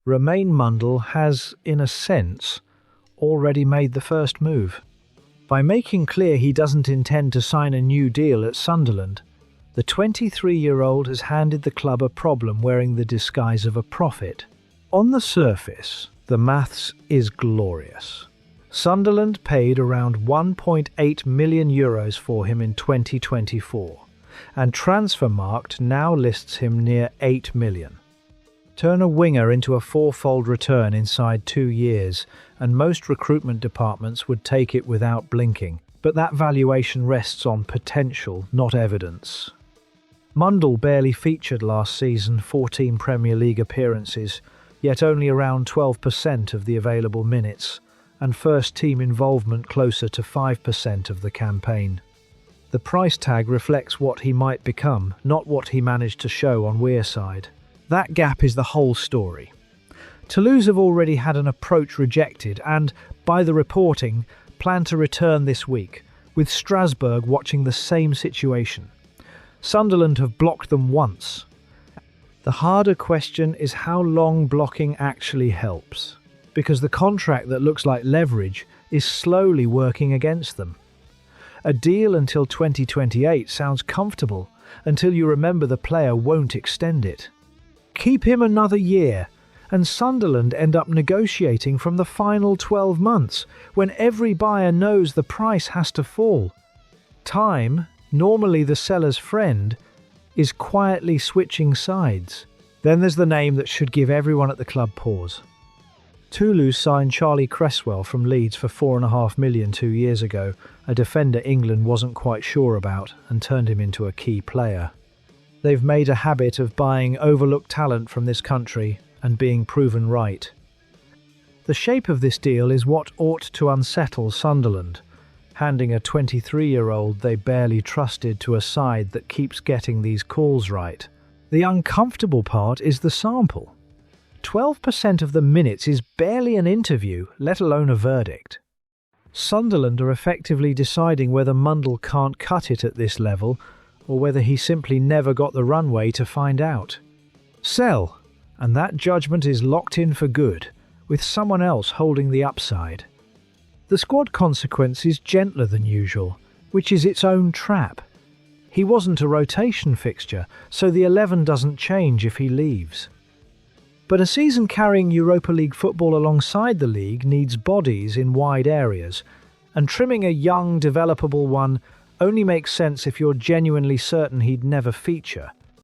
Romain Mundle has, in a sense, already made the first move. By making clear he doesn't intend to sign a new deal at Sunderland, the 23-year-old has handed the club a problem wearing the disguise of a profit. On the surface, the maths is glorious. Sunderland paid around €1.8 million for him in 2024, and Transfermarkt now lists him near €8 million. Turn a winger into a fourfold return inside 2 years, and most recruitment departments would take it without blinking, but that valuation rests on potential, not evidence. Mundle barely featured last season, 14 Premier League appearances, yet only around 12% of the available minutes, and first-team involvement closer to 5% of the campaign. The price tag reflects what he might become, not what he managed to show on Wearside. That gap is the whole story. Toulouse have already had an approach rejected and, by the reporting, plan to return this week, with Strasbourg watching the same situation. Sunderland have blocked them once. The harder question is how long blocking actually helps, because the contract that looks like leverage is slowly working against them. A deal until 2028 sounds comfortable until you remember the player won't extend it. Keep him another year, and Sunderland end up negotiating from the final 12 months, when every buyer knows the price has to fall. Time, normally the seller's friend, is quietly switching sides. Then there's the name that should give everyone at the club pause. Toulouse signed Charlie Cresswell from Leeds for £4.5 million 2 years ago, a defender England wasn't quite sure about, and turned him into a key player. They've made a habit of buying overlooked talent from this country and being proven right. The shape of this deal is what ought to unsettle Sunderland, handing a 23-year-old they barely trusted to a side that keeps getting these calls right. The uncomfortable part is the sample. 12% of the minutes is barely an interview, let alone a verdict. Sunderland are effectively deciding whether Mundle can't cut it at this level, or whether he simply never got the runway to find out. Sell, and that judgment is locked in for good, with someone else holding the upside. The squad consequence is gentler than usual, which is its own trap. He wasn't a rotation fixture, so the 11 doesn't change if he leaves. But a season carrying Europa League football alongside the league needs bodies in wide areas, and trimming a young, developable one only makes sense if you're genuinely certain he'd never feature.